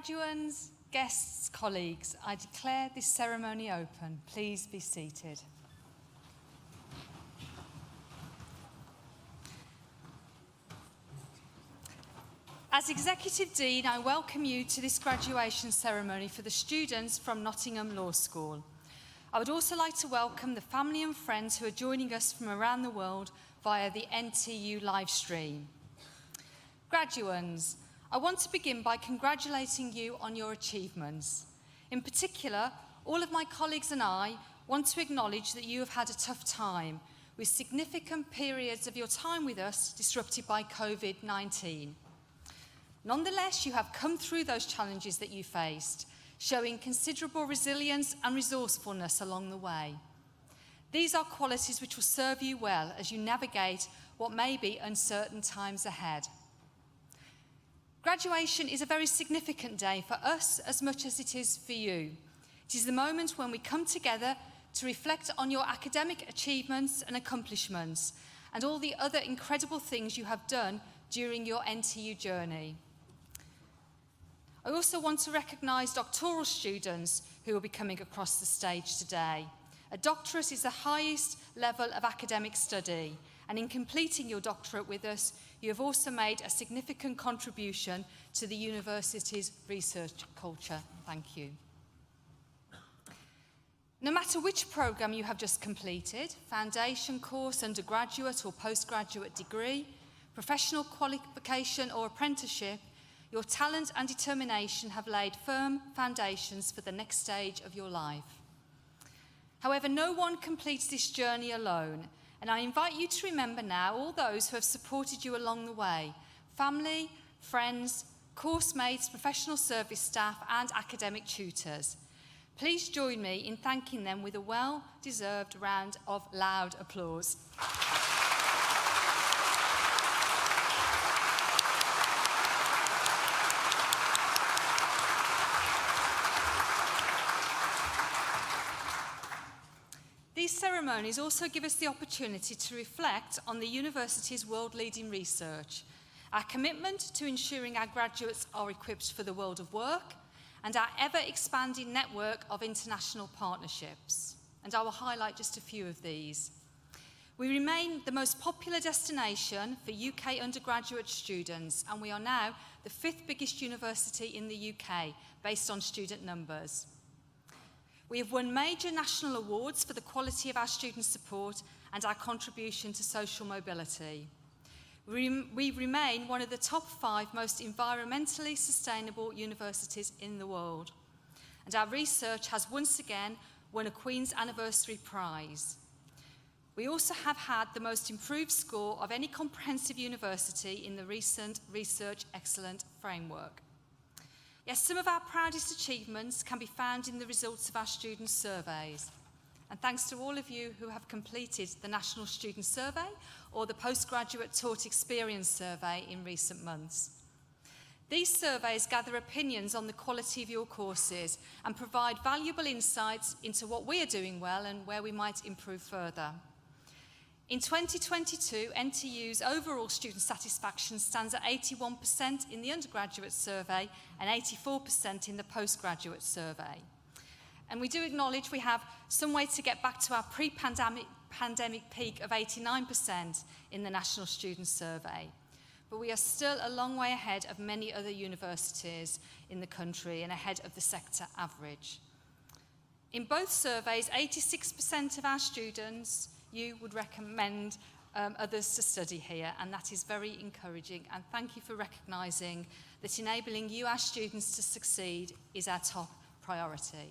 Graduands, guests, colleagues, I declare this ceremony open. Please be seated. As Executive Dean, I welcome you to this graduation ceremony for the students from Nottingham Law School. I would also like to welcome the family and friends who are joining us from around the world via the NTU live stream. Graduands, I want to begin by congratulating you on your achievements. In particular, all of my colleagues and I want to acknowledge that you have had a tough time, with significant periods of your time with us disrupted by COVID-19. Nonetheless, you have come through those challenges that you faced, showing considerable resilience and resourcefulness along the way. These are qualities which will serve you well as you navigate what may be uncertain times ahead. Graduation is a very significant day for us as much as it is for you. It is the moment when we come together to reflect on your academic achievements and accomplishments and all the other incredible things you have done during your NTU journey. I also want to recognise doctoral students who will be coming across the stage today. A doctorate is the highest level of academic study, and in completing your doctorate with us, you have also made a significant contribution to the university's research culture. Thank you. No matter which programme you have just completed, foundation course, undergraduate or postgraduate degree, professional qualification or apprenticeship, your talent and determination have laid firm foundations for the next stage of your life. However, no one completes this journey alone, and I invite you to remember now all those who have supported you along the way: family, friends, course mates, professional service staff and academic tutors. Please join me in thanking them with a well-deserved round of loud applause. These ceremonies also give us the opportunity to reflect on the university's world-leading research, our commitment to ensuring our graduates are equipped for the world of work, and our ever-expanding network of international partnerships. And I will highlight just a few of these. We remain the most popular destination for UK undergraduate students, and we are now the 5th biggest university in the UK, based on student numbers. We have won major national awards for the quality of our student support and our contribution to social mobility. We remain one of the top 5 most environmentally sustainable universities in the world. And our research has once again won a Queen's Anniversary Prize. We also have had the most improved score of any comprehensive university in the recent Research Excellence Framework. Yes, some of our proudest achievements can be found in the results of our student surveys. And thanks to all of you who have completed the National Student Survey or the Postgraduate Taught Experience Survey in recent months. These surveys gather opinions on the quality of your courses and provide valuable insights into what we are doing well and where we might improve further. In 2022, NTU's overall student satisfaction stands at 81% in the undergraduate survey and 84% in the postgraduate survey. And we do acknowledge we have some way to get back to our pre-pandemic peak of 89% in the National Student Survey. But we are still a long way ahead of many other universities in the country and ahead of the sector average. In both surveys, 86% of our students you would recommend others to study here, and that is very encouraging, and thank you for recognising that enabling you, our students, to succeed is our top priority.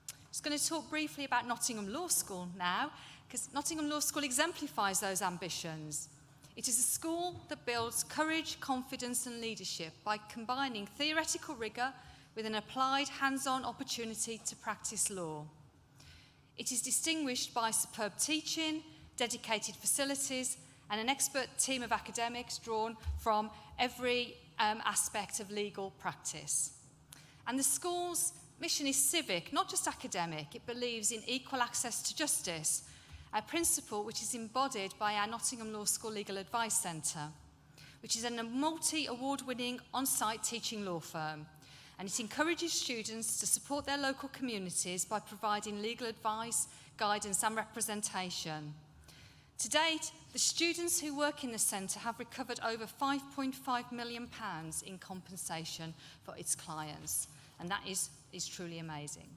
I'm just going to talk briefly about Nottingham Law School now, because Nottingham Law School exemplifies those ambitions. It is a school that builds courage, confidence and leadership by combining theoretical rigour with an applied, hands-on opportunity to practice law. It is distinguished by superb teaching, dedicated facilities, and an expert team of academics drawn from every aspect of legal practice. And the school's mission is civic, not just academic. It believes in equal access to justice, a principle which is embodied by our Nottingham Law School Legal Advice Centre, which is a multi-award-winning on-site teaching law firm. and it encourages students to support their local communities by providing legal advice, guidance and representation. To date, the students who work in the centre have recovered over £5.5 million in compensation for its clients, and that is truly amazing.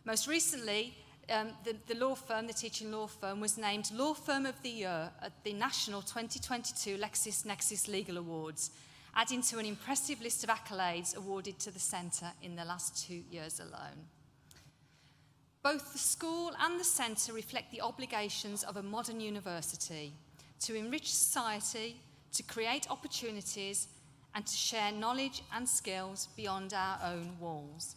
Most recently, the law firm, the teaching law firm, was named Law Firm of the Year at the National 2022 LexisNexis Legal Awards, adding to an impressive list of accolades awarded to the centre in the last 2 years alone. Both the school and the centre reflect the obligations of a modern university to enrich society, to create opportunities, and to share knowledge and skills beyond our own walls.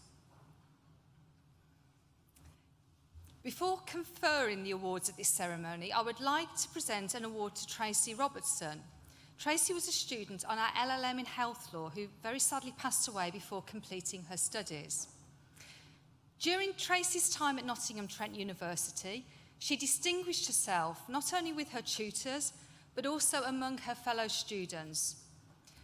Before conferring the awards at this ceremony, I would like to present an award to Tracy Robertson. Tracy was a student on our LLM in health law who very sadly passed away before completing her studies. During Tracy's time at Nottingham Trent University, she distinguished herself not only with her tutors, but also among her fellow students,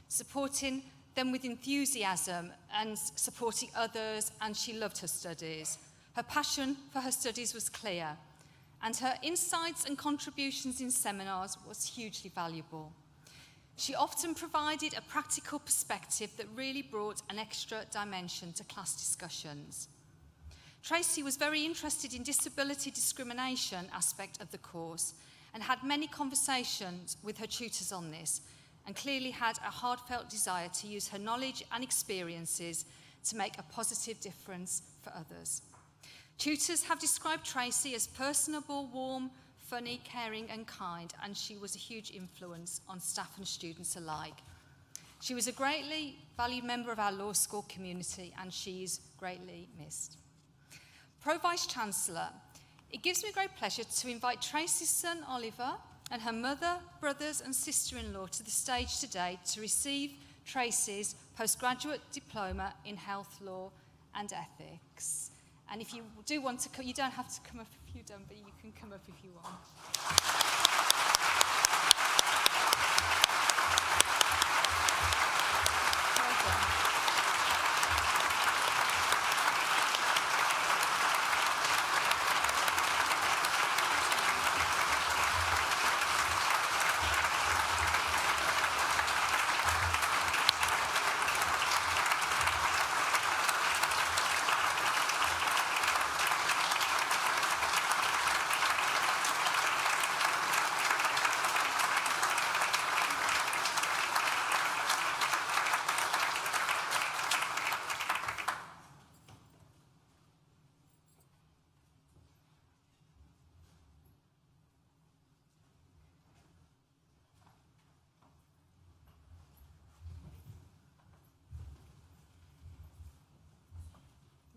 supporting them with enthusiasm and supporting others, and she loved her studies. Her passion for her studies was clear, and her insights and contributions in seminars was hugely valuable. She often provided a practical perspective that really brought an extra dimension to class discussions. Tracy was very interested in disability discrimination aspect of the course and had many conversations with her tutors on this, and clearly had a heartfelt desire to use her knowledge and experiences to make a positive difference for others. Tutors have described Tracy as personable, warm, funny, caring and kind, and she was a huge influence on staff and students alike. She was a greatly valued member of our law school community, and she is greatly missed. Pro-Vice-Chancellor, it gives me great pleasure to invite Tracy's son Oliver and her mother, brothers and sister-in-law to the stage today to receive Tracy's postgraduate diploma in health law and ethics. And if you do want to come, you don't have to come up if you don't, but you can come up if you want. Well done.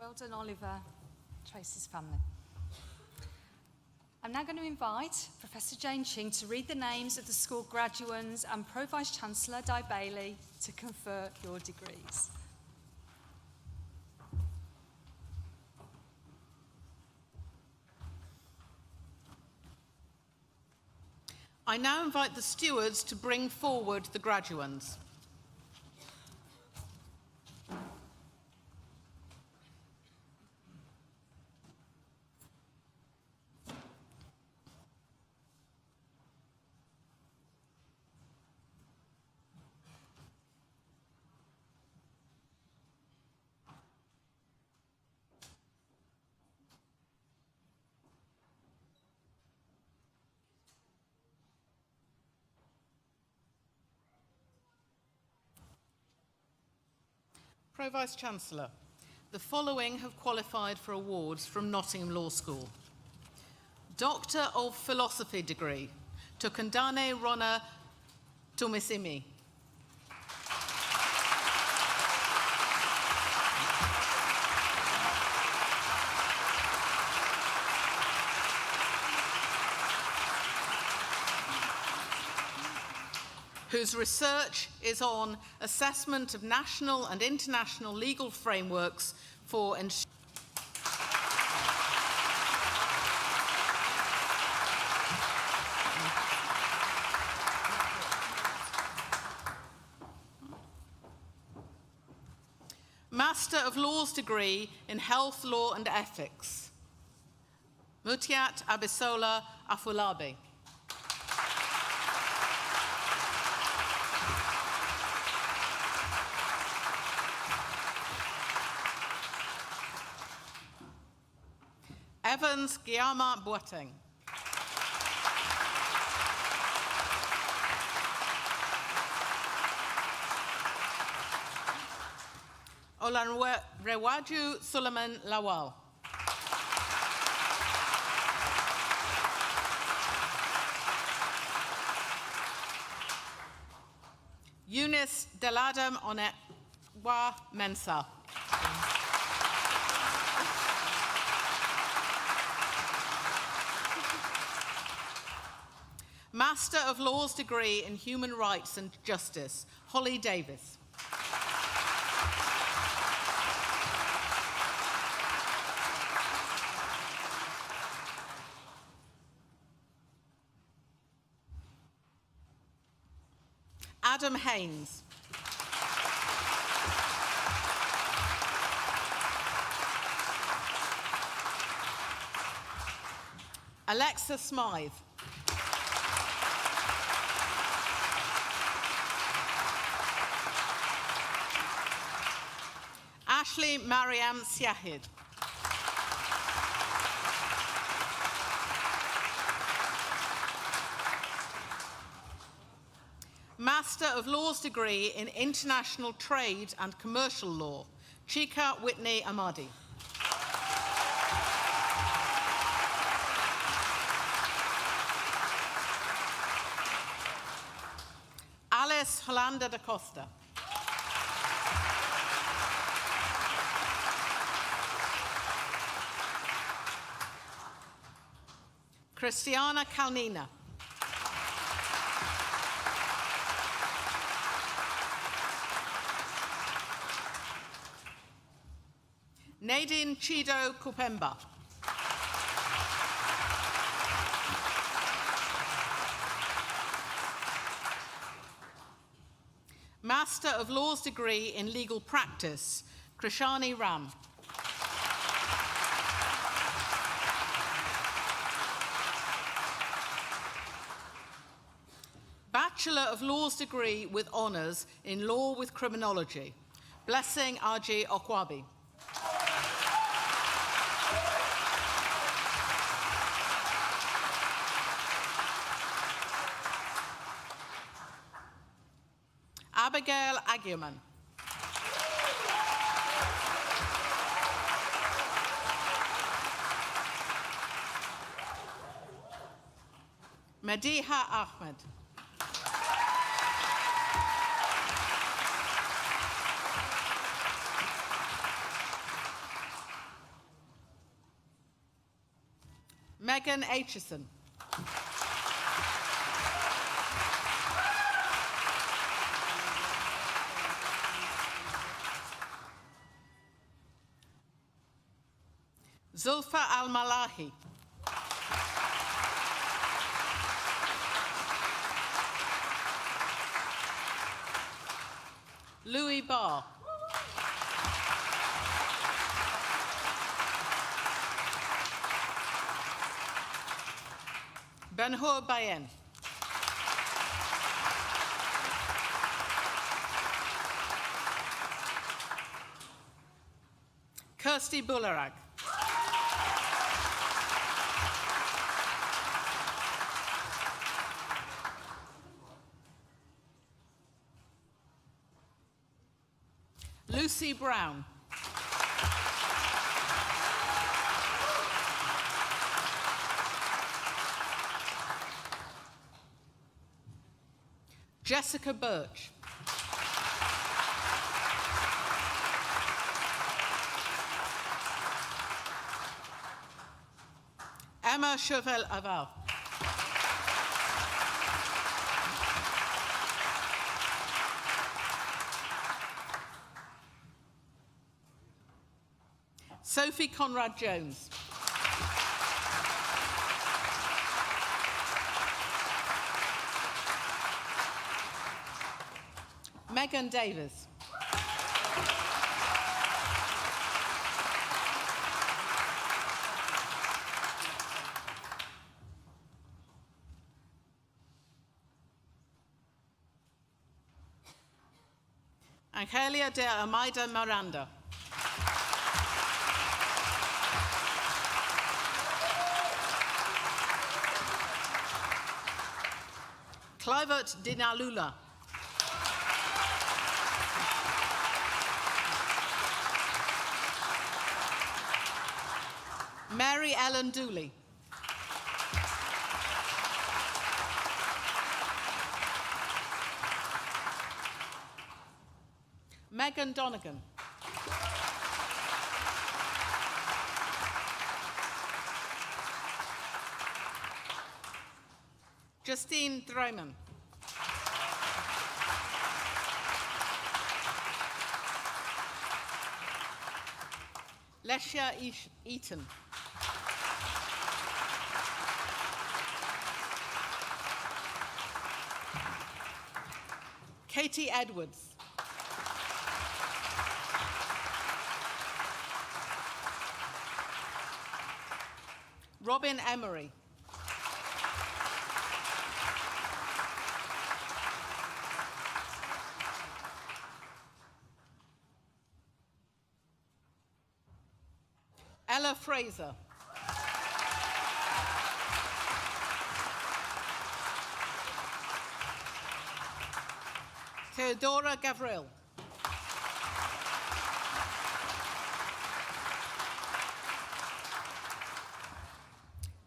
Well done, Oliver, Tracy's family. I'm now going to invite Professor Jane Ching to read the names of the school graduates and Pro-Vice-Chancellor Di Bailey to confer your degrees. I now invite the stewards to bring forward the graduands. Pro-Vice-Chancellor, the following have qualified for awards from Nottingham Law School. Doctor of Philosophy degree, Tukandane Rona Tumisimi. Whose research is on assessment of national and international legal frameworks for of Laws degree in Health, Law and Ethics, Mutiat Abisola Afolabi. Evans Guillaume Boateng. Olanrewaju Suleiman Lawal. Eunice Deladam Onetwa Mensa. Master of Laws degree in Human Rights and Justice, Holly Davis. Adam Haynes. Alexa Smythe. Ashley Mariam Siahid. Master of Laws degree in International Trade and Commercial Law, Chika Whitney Amadi. Alice Hollanda da Costa. Christiana Kalnina. Nadine Chido Kupemba. Master of Laws degree in Legal Practice, Krishani Ram. Bachelor of Laws degree with honours in Law with Criminology, Blessing Aji Okwabi. Abigail Aguiman. Mediha Ahmed. Megan Aitchison. Zulfa Al-Malahi. Louis Barr. Benhur Bayen. Kirsty Bularag. Lucy Brown. Jessica Birch. Emma Chauvel Aval. Sophie Conrad Jones. Megan Davis. Angelia de Almeida Miranda. Clivert Dinalula. Mary Ellen Dooley. Megan Donegan. Justine Drayman. Lesia Eaton. Katie Edwards. Robin Emery. Ella Fraser. Theodora Gavril.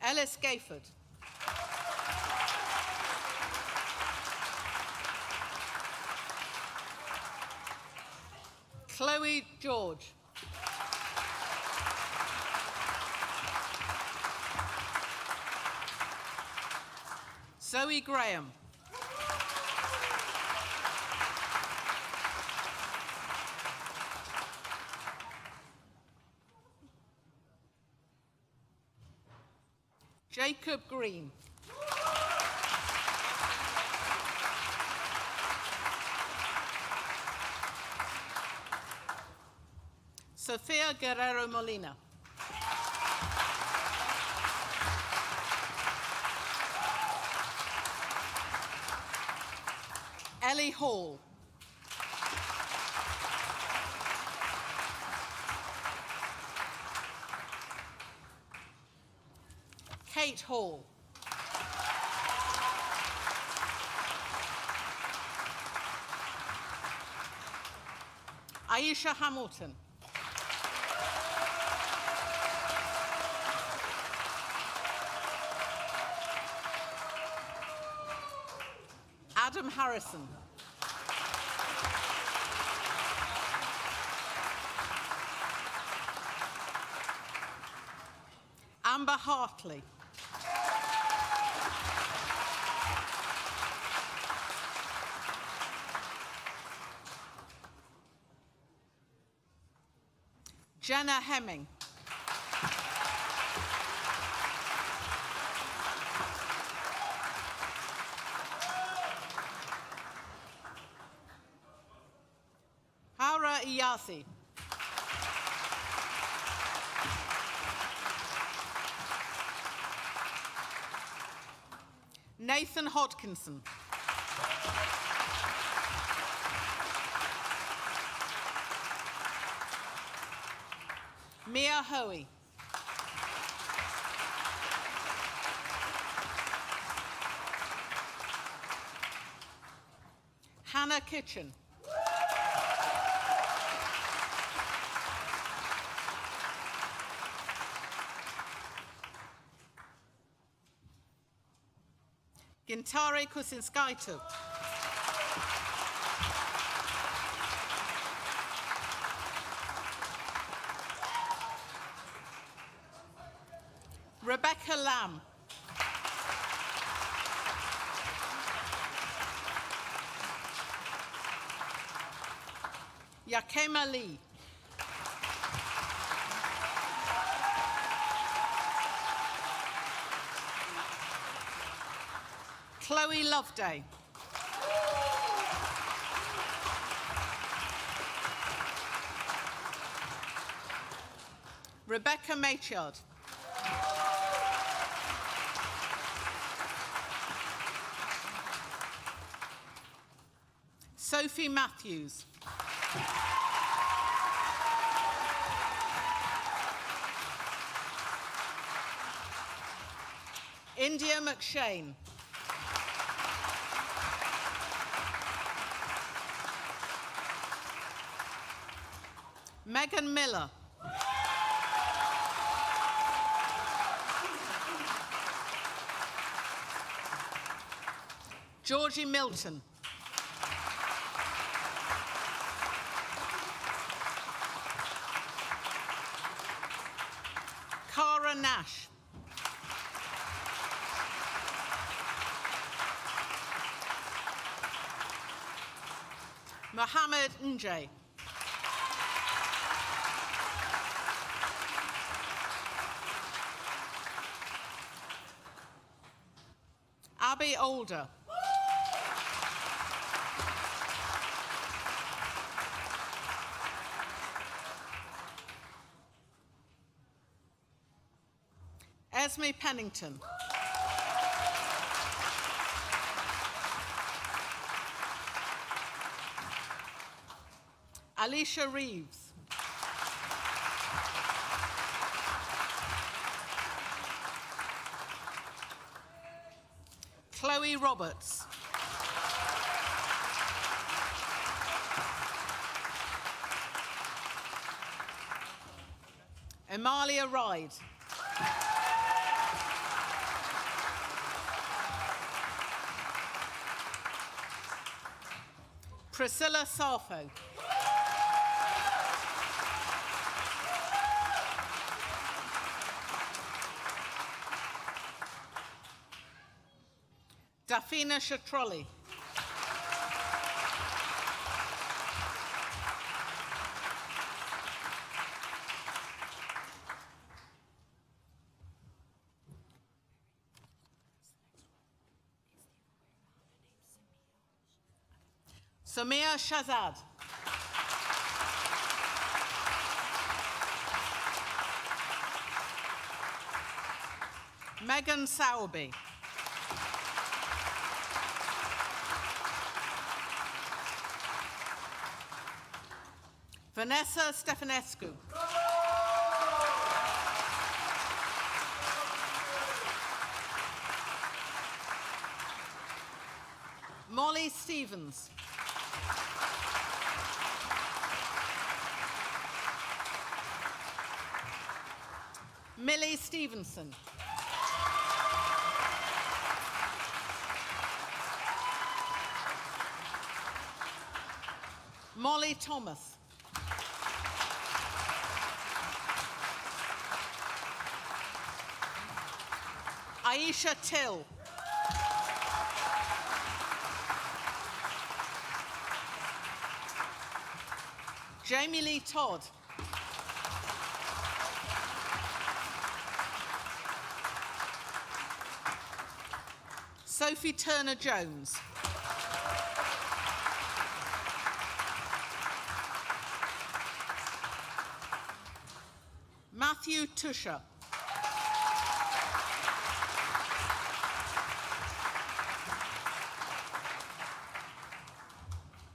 Ellis Gayford. Chloe George. Zoe Graham. Jacob Green. Sofia Guerrero Molina. Ellie Hall. Kate Hall. Aisha Hamilton. Adam Harrison. Amber Hartley. Jenna Hemming. Haura Iyasi. Nathan Hodkinson. Mia Hoey. Hannah Kitchen. Gintare Kusinskaitu. Rebecca Lamb. Yakema Lee. Chloe Loveday. Rebecca Maychard. Sophie Matthews. India McShane. Megan Miller. Georgie Milton. Cara Nash. Mohammed Njay. Abby Older. Esme Pennington. Alicia Reeves. Chloe Roberts. Amalia Ride. Priscilla Sarfo. Dafina Shatroli. Samia Shazad. Megan Sowerby. Vanessa Stefanescu. Molly Stevens. Millie Stevenson. Molly Thomas. Aisha Till. Jamie Lee Todd. Sophie Turner-Jones. Matthew Tusher.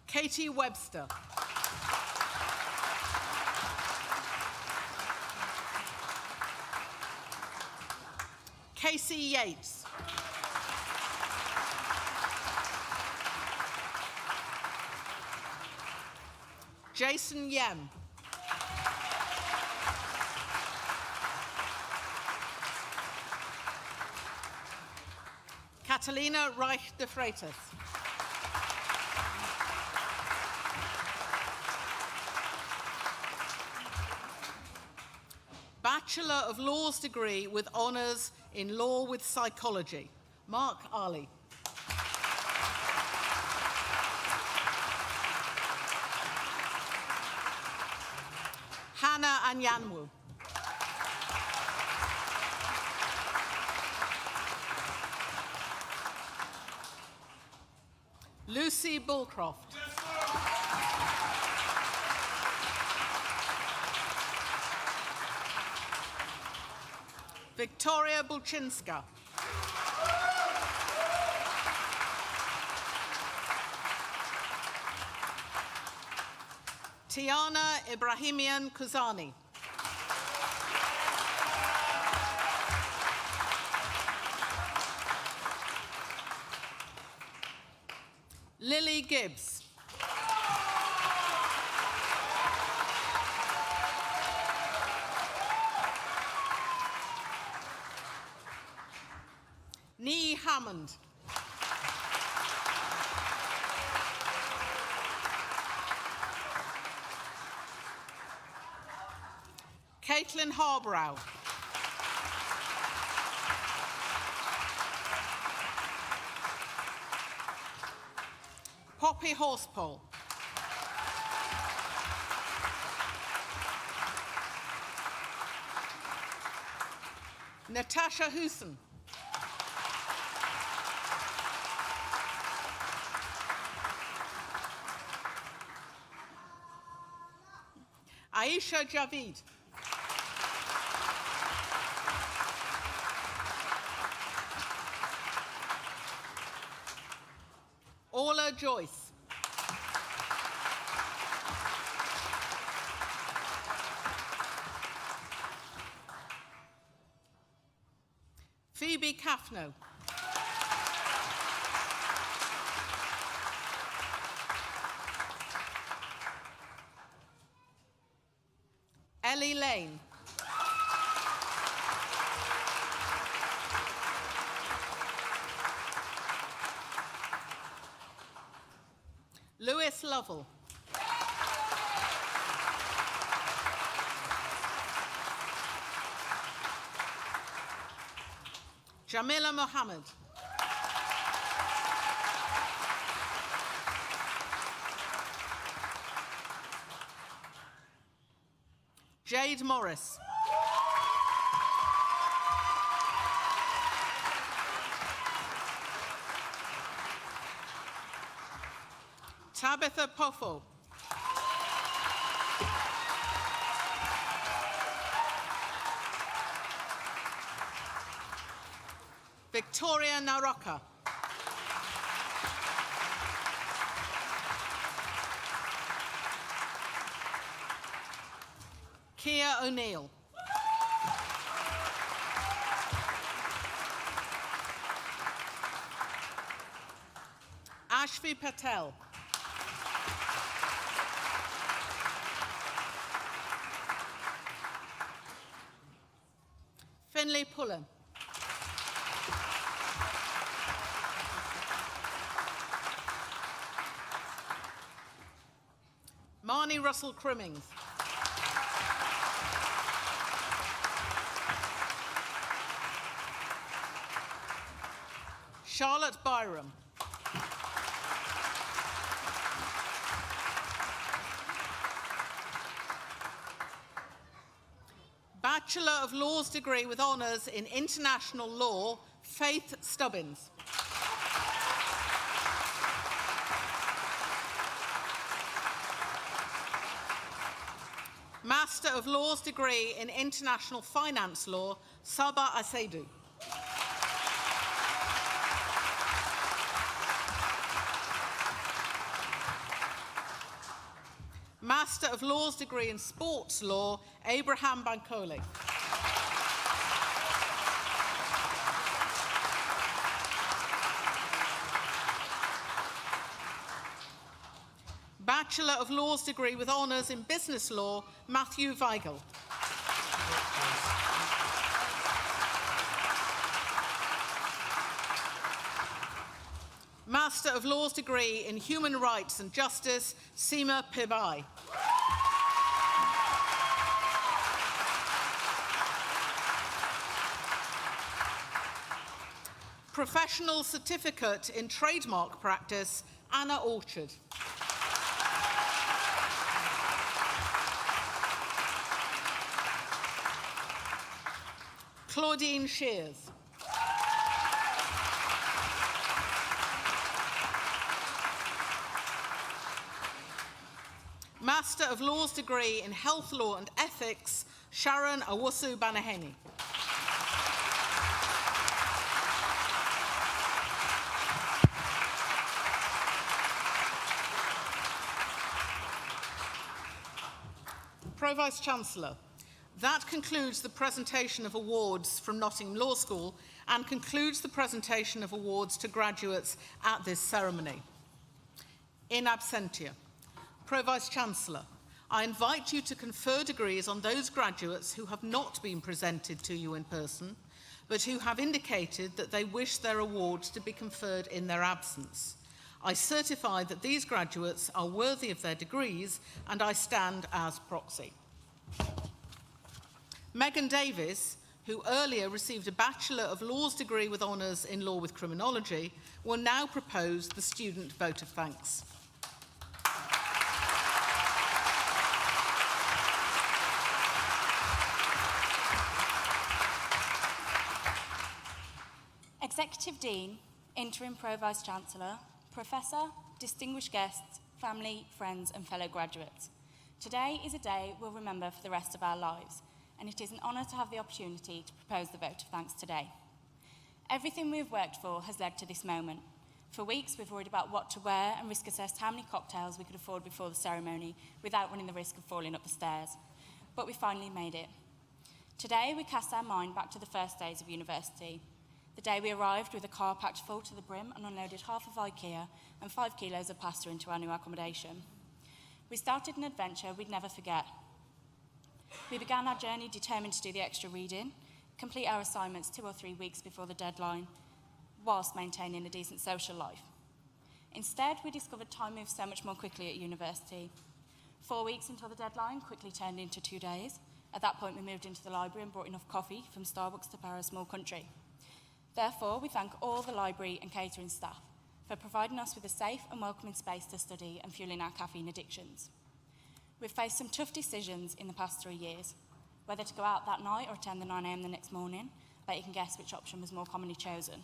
Katie Webster. Casey Yates. Jason Yem. Catalina Reich de Freitas. Bachelor of Laws degree with honours in Law with Psychology, Mark Ali. Hannah Anyanwu. Lucy Bullcroft. Victoria Bulchinska. Tiana Ibrahimian Kuzani. Lily Gibbs. Nee Hammond. Caitlin Harbrow. Poppy Horsepole. Natasha Hooson. Aisha Javid. Orla Joyce. Phoebe Kaffno. Ellie Lane. Lewis Lovell. Jamila Mohammed. Jade Morris. Tabitha Poffo. Victoria Naroka. Kia O'Neill. Ashvi Patel. Finlay Pullen. Marnie Russell Crimmings. Charlotte Byram. Bachelor of Laws degree with honours in International Law, Faith Stubbins. Master of Laws degree in International Finance Law, Saba Asedu. Master of Laws degree in Sports Law, Abraham Bankole. Bachelor of Laws degree with honours in Business Law, Matthew Weigel. Master of Laws degree in Human Rights and Justice, Seema Pibai. Professional Certificate in Trademark Practice, Anna Orchard. Claudine Shears. Master of Laws degree in Health Law and Ethics, Sharon Awusu Banaheni. Pro-Vice Chancellor, that concludes the presentation of awards from Nottingham Law School and concludes the presentation of awards to graduates at this ceremony. In absentia, Pro-Vice Chancellor, I invite you to confer degrees on those graduates who have not been presented to you in person, but who have indicated that they wish their awards to be conferred in their absence. I certify that these graduates are worthy of their degrees, and I stand as proxy. Megan Davies, who earlier received a Bachelor of Laws degree with honours in Law with Criminology, will now propose the student vote of thanks. Executive Dean, Interim Pro-Vice Chancellor, Professor, distinguished guests, family, friends and fellow graduates. Today is a day we'll remember for the rest of our lives, and it is an honour to have the opportunity to propose the vote of thanks today. Everything we have worked for has led to this moment. For weeks we've worried about what to wear and risk assessed how many cocktails we could afford before the ceremony without running the risk of falling up the stairs. But we finally made it. Today we cast our mind back to the first days of university. The day we arrived with a car packed full to the brim and unloaded half of IKEA and 5 kilos of pasta into our new accommodation. We started an adventure we'd never forget. We began our journey determined to do the extra reading, complete our assignments 2 or 3 weeks before the deadline, whilst maintaining a decent social life. Instead, we discovered time moves so much more quickly at university. 4 weeks until the deadline quickly turned into 2 days. At that point, we moved into the library and brought enough coffee from Starbucks to power a small country. Therefore, we thank all the library and catering staff for providing us with a safe and welcoming space to study and fueling our caffeine addictions. We've faced some tough decisions in the past 3 years, whether to go out that night or attend the 9 a.m. the next morning. I bet you can guess which option was more commonly chosen.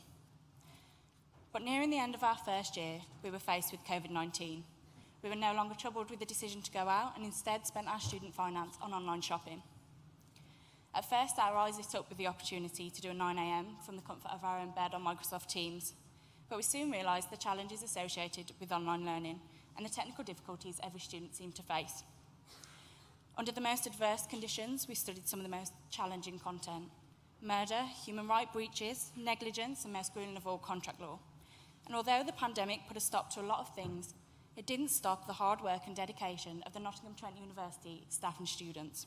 But nearing the end of our first year, we were faced with COVID-19. We were no longer troubled with the decision to go out and instead spent our student finance on online shopping. At first, our eyes lit up with the opportunity to do a 9 a.m. from the comfort of our own bed on Microsoft Teams, but we soon realised the challenges associated with online learning and the technical difficulties every student seemed to face. Under the most adverse conditions, we studied some of the most challenging content: murder, human rights breaches, negligence, and most grueling of all, contract law. And although the pandemic put a stop to a lot of things, it didn't stop the hard work and dedication of the Nottingham Trent University staff and students.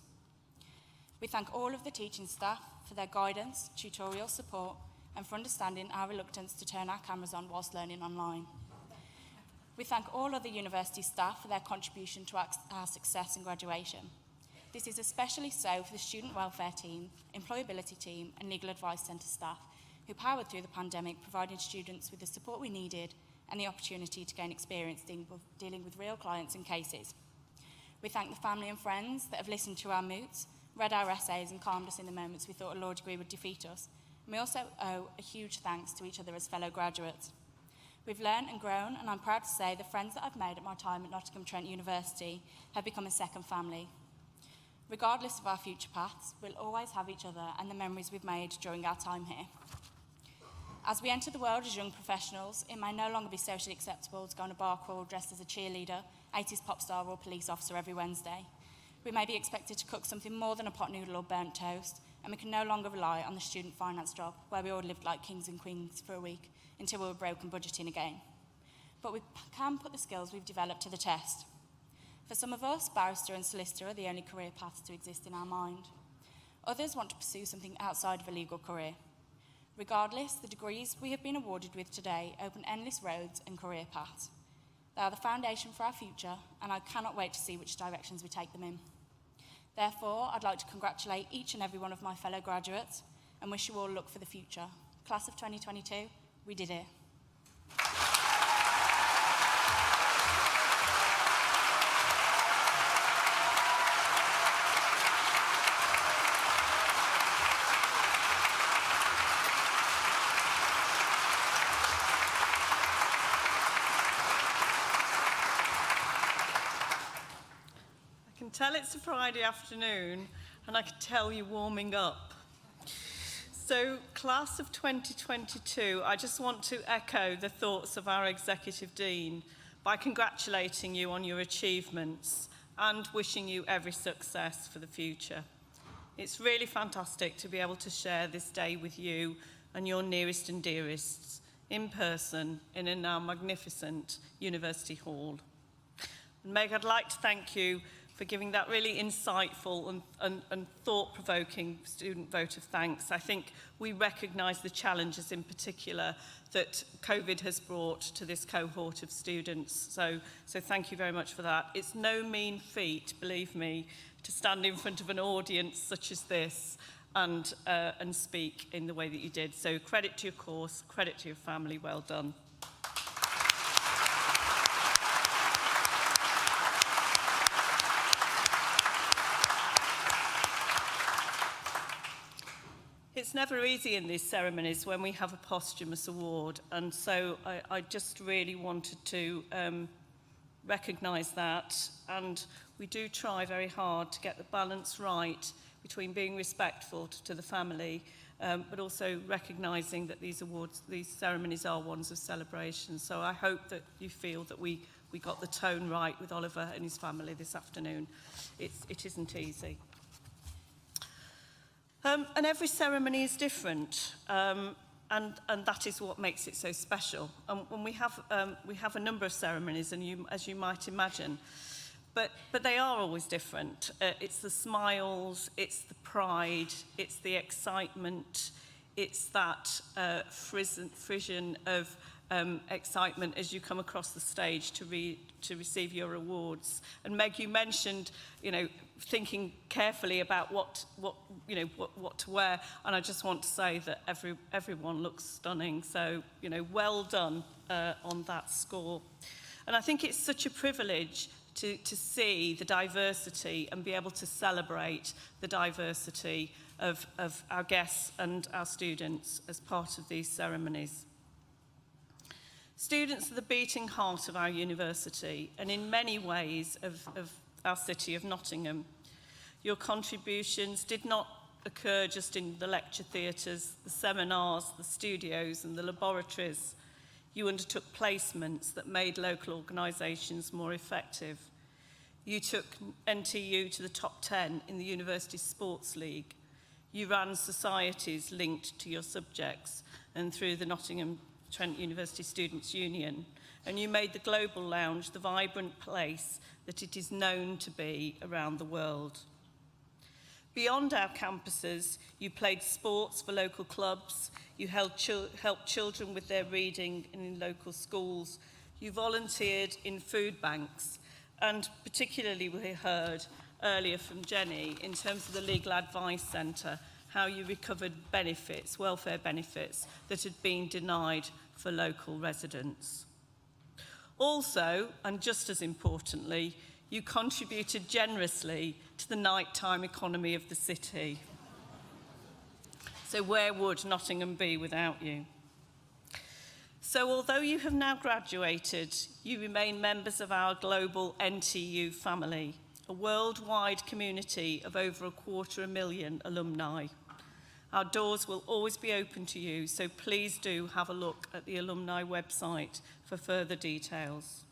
We thank all of the teaching staff for their guidance, tutorial support, and for understanding our reluctance to turn our cameras on whilst learning online. We thank all other university staff for their contribution to our success in graduation. This is especially so for the student welfare team, employability team, and legal advice centre staff who powered through the pandemic, providing students with the support we needed and the opportunity to gain experience dealing with real clients and cases. We thank the family and friends that have listened to our moots, read our essays and calmed us in the moments we thought a law degree would defeat us. And we also owe a huge thanks to each other as fellow graduates. We've learned and grown, and I'm proud to say the friends that I've made at my time at Nottingham Trent University have become a second family. Regardless of our future paths, we'll always have each other and the memories we've made during our time here. As we enter the world as young professionals, it may no longer be socially acceptable to go on a bar crawl dressed as a cheerleader, 80s pop star or police officer every Wednesday. We may be expected to cook something more than a pot noodle or burnt toast, and we can no longer rely on the student finance job where we all lived like kings and queens for a week until we were broke and budgeting again. But we can put the skills we've developed to the test. For some of us, barrister and solicitor are the only career paths to exist in our mind. Others want to pursue something outside of a legal career. Regardless, the degrees we have been awarded with today open endless roads and career paths. They are the foundation for our future, and I cannot wait to see which directions we take them in. Therefore, I'd like to congratulate each and every one of my fellow graduates and wish you all luck for the future. Class of 2022, we did it. Tell it's a Friday afternoon and I can tell you're warming up. So, class of 2022, I just want to echo the thoughts of our Executive Dean by congratulating you on your achievements and wishing you every success for the future. It's really fantastic to be able to share this day with you and your nearest and dearests in person in a now magnificent University Hall. And Meg, I'd like to thank you for giving that really insightful and thought-provoking student vote of thanks. I think we recognise the challenges in particular that COVID has brought to this cohort of students. So thank you very much for that. It's no mean feat, believe me, to stand in front of an audience such as this and speak in the way that you did. So credit to your course, credit to your family, well done. It's never easy in these ceremonies when we have a posthumous award, and so I just really wanted to recognise that, and we do try very hard to get the balance right between being respectful to the family, but also recognising that these ceremonies are ones of celebration. So I hope that you feel that we got the tone right with Oliver and his family this afternoon. It isn't easy. And every ceremony is different, and that is what makes it so special. And we have a number of ceremonies, and as you might imagine, but they are always different. It's the smiles, it's the pride, it's the excitement, it's that frisson of excitement as you come across the stage to receive your awards. And Meg, you mentioned, thinking carefully about what to wear, and I just want to say that everyone looks stunning. So well done on that score. And I think it's such a privilege to see the diversity and be able to celebrate the diversity of our guests and our students as part of these ceremonies. Students are the beating heart of our university and in many ways of our city of Nottingham. Your contributions did not occur just in the lecture theatres, the seminars, the studios and the laboratories. You undertook placements that made local organisations more effective. You took NTU to the top 10 in the University Sports League. You ran societies linked to your subjects and through the Nottingham Trent University Students' Union, and you made the Global Lounge the vibrant place that it is known to be around the world. Beyond our campuses, you played sports for local clubs, you helped children with their reading in local schools, you volunteered in food banks, and particularly we heard earlier from Jenny in terms of the Legal Advice Centre, how you recovered benefits, welfare benefits, that had been denied for local residents. Also, and just as importantly, you contributed generously to the nighttime economy of the city. So where would Nottingham be without you? So although you have now graduated, you remain members of our global NTU family, a worldwide community of over 250,000 alumni. Our doors will always be open to you, so please do have a look at the alumni website for further details.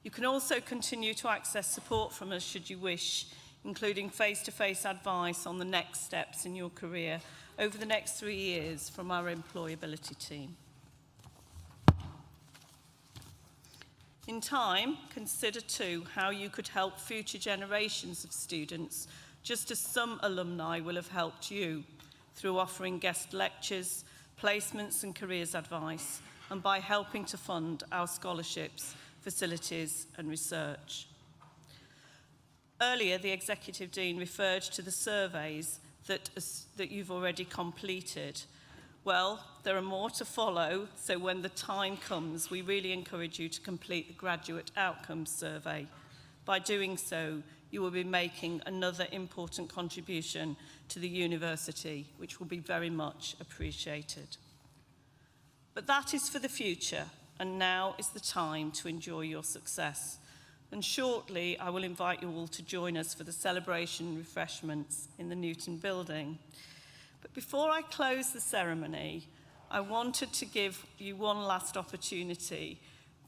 You can also continue to access support from us should you wish, including face-to-face advice on the next steps in your career over the next 3 years from our employability team. In time, consider too how you could help future generations of students, just as some alumni will have helped you, through offering guest lectures, placements and careers advice, and by helping to fund our scholarships, facilities and research. Earlier, the Executive Dean referred to the surveys that you've already completed. Well, there are more to follow, so when the time comes, we really encourage you to complete the Graduate Outcomes Survey. By doing so, you will be making another important contribution to the university, which will be very much appreciated. But that is for the future, and now is the time to enjoy your success. And shortly, I will invite you all to join us for the celebration refreshments in the Newton building. But before I close the ceremony, I wanted to give you one last opportunity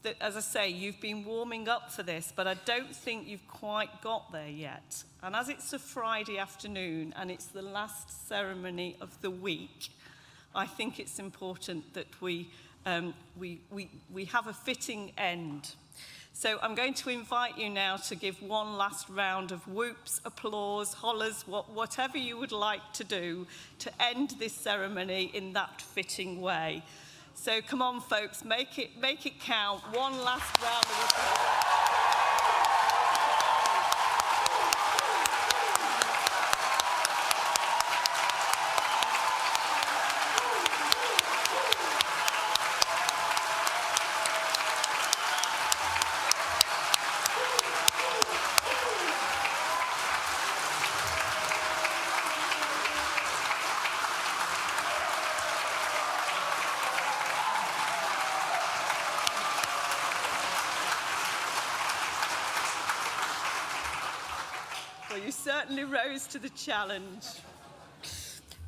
that, as I say, you've been warming up for this, but I don't think you've quite got there yet. And as it's a Friday afternoon and it's the last ceremony of the week, I think it's important that we have a fitting end. So I'm going to invite you now to give one last round of whoops, applause, hollers, whatever you would like to do to end this ceremony in that fitting way. So come on, folks, make it count. One last round of applause. Well, you certainly rose to the challenge.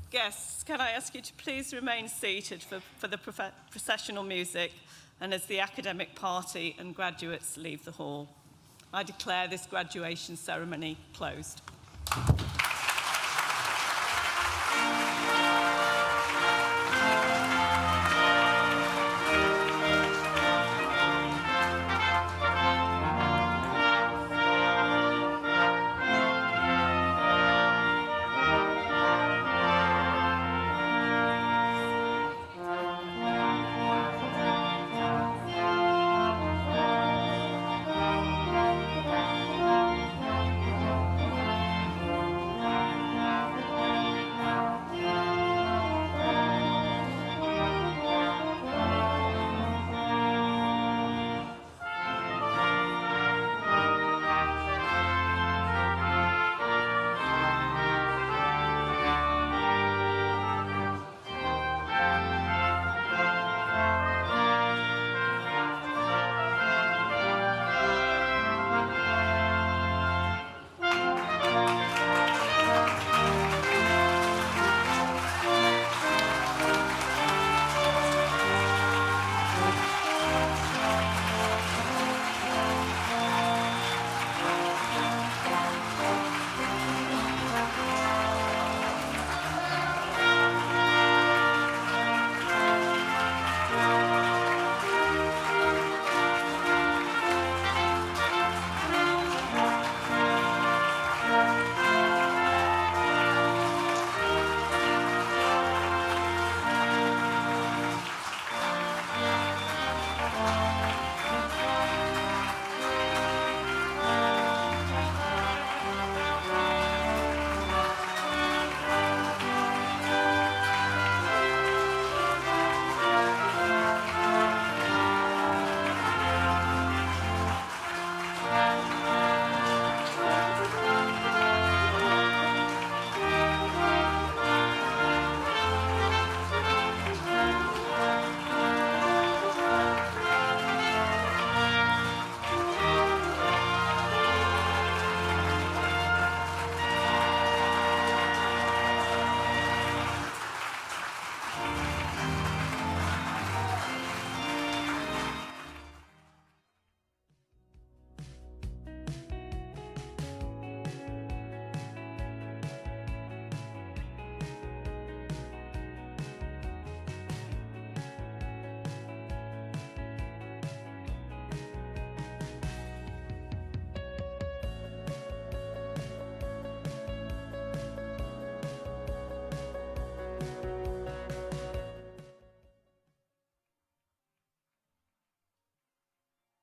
Guests, can I ask you to please remain seated for the processional music and as the academic party and graduates leave the hall. I declare this graduation ceremony closed.